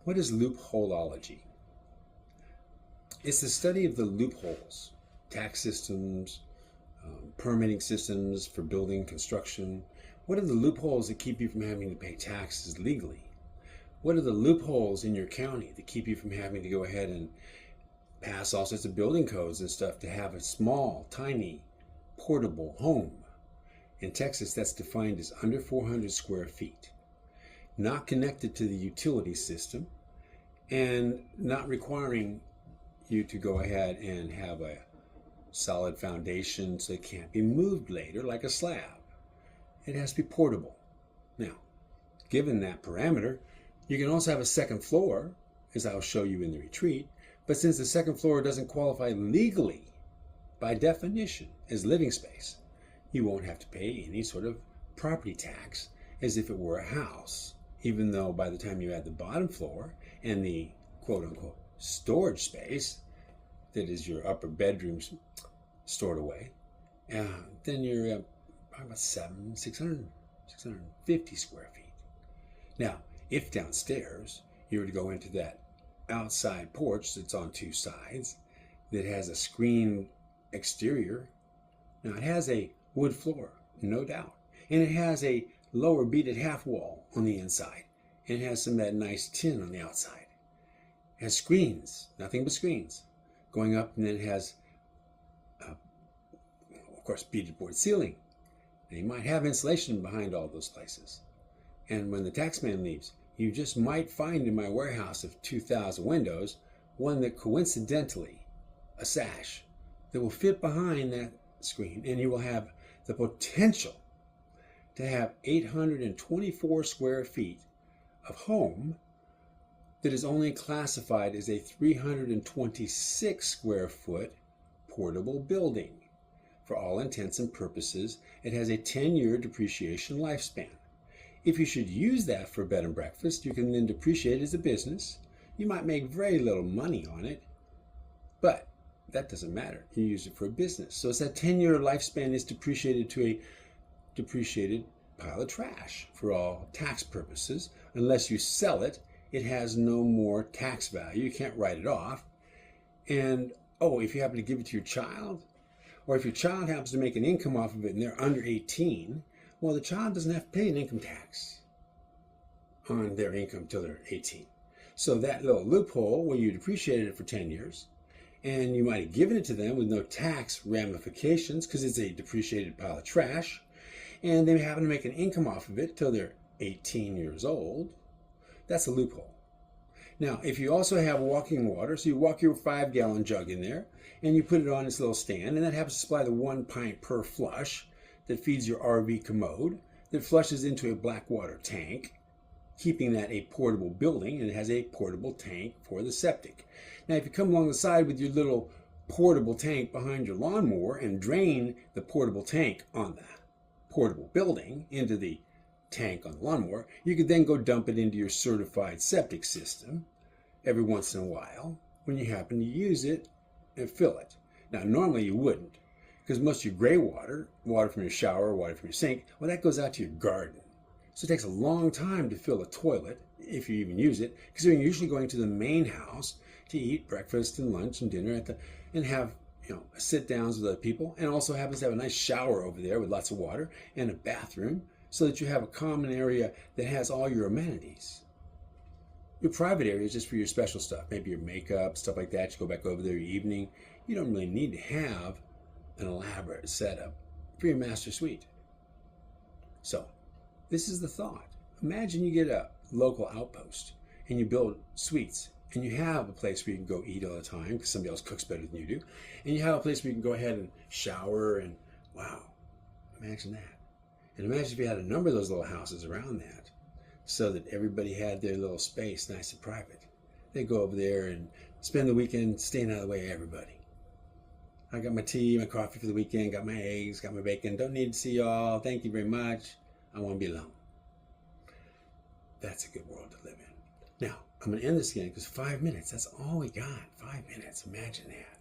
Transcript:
What is loopholeology? It's the study of the loopholes, tax systems, permitting systems for building, construction. What are the loopholes that keep you from having to pay taxes legally? What are the loopholes in your county that keep you from having to go ahead and pass all sorts of building codes and stuff to have a small, tiny, portable home? In Texas, that's defined as under 400 square feet, not connected to the utility system, and not requiring you to go ahead and have a solid foundation so it can't be moved later like a slab. It has to be portable. Now, given that parameter, you can also have a second floor, as I'll show you in the retreat, but since the second floor doesn't qualify legally by definition as living space, you won't have to pay any sort of property tax as if it were a house, even though by the time you add the bottom floor and the quote-unquote storage space, that is your upper bedrooms stored away, then you're probably about 650 square feet. Now, if downstairs you were to go into that outside porch that's on two sides, that has a screened exterior, now it has a wood floor, no doubt, and it has a lower beaded half wall on the inside, and it has some of that nice tin on the outside. It has screens, nothing but screens, going up, and then it has, of course, beaded board ceiling. And you might have insulation behind all those places. And when the taxman leaves, you just might find in my warehouse of 2,000 windows one that coincidentally, a sash, that will fit behind that screen, and you will have the potential to have 824 square feet of home that is only classified as a 326 square foot portable building. For all intents and purposes, it has a 10-year depreciation lifespan. If you should use that for bed and breakfast, you can then depreciate it as a business. You might make very little money on it, but that doesn't matter. You use it for a business. So it's that 10-year lifespan is depreciated to a depreciated pile of trash for all tax purposes. Unless you sell it, it has no more tax value. You can't write it off. And, if you happen to give it to your child, or if your child happens to make an income off of it and they're under 18, well, the child doesn't have to pay an income tax on their income till they're 18. So that little loophole where you depreciated it for 10 years, and you might have given it to them with no tax ramifications because it's a depreciated pile of trash, and they happen to make an income off of it till they're 18 years old, that's a loophole. Now, if you also have walking water, so you walk your 5-gallon jug in there, and you put it on this little stand, and that happens to supply the 1 pint per flush that feeds your RV commode, that flushes into a black water tank, keeping that a portable building, and it has a portable tank for the septic. Now, if you come along the side with your little portable tank behind your lawnmower and drain the portable tank on the portable building into the tank on the lawnmower, you could then go dump it into your certified septic system every once in a while when you happen to use it and fill it. Now, normally you wouldn't, because most of your gray water, water from your shower, water from your sink, well, that goes out to your garden. So it takes a long time to fill a toilet, if you even use it, because you're usually going to the main house to eat breakfast and lunch and dinner and have sit downs with other people, and also happens to have a nice shower over there with lots of water and a bathroom, so that you have a common area that has all your amenities. Your private area is just for your special stuff, maybe your makeup, stuff like that. You go back over there your evening. You don't really need to have an elaborate setup for your master suite. So, this is the thought. Imagine you get a local outpost and you build suites, and you have a place where you can go eat all the time because somebody else cooks better than you do, and you have a place where you can go ahead and shower, and wow, imagine that. And imagine if you had a number of those little houses around that, so that everybody had their little space nice and private. They go over there and spend the weekend staying out of the way of everybody. I got my tea, my coffee for the weekend, got my eggs, got my bacon. Don't need to see y'all. Thank you very much. I want to be alone. That's a good world to live in. Now, I'm going to end this again because 5 minutes, that's all we got. 5 minutes. Imagine that.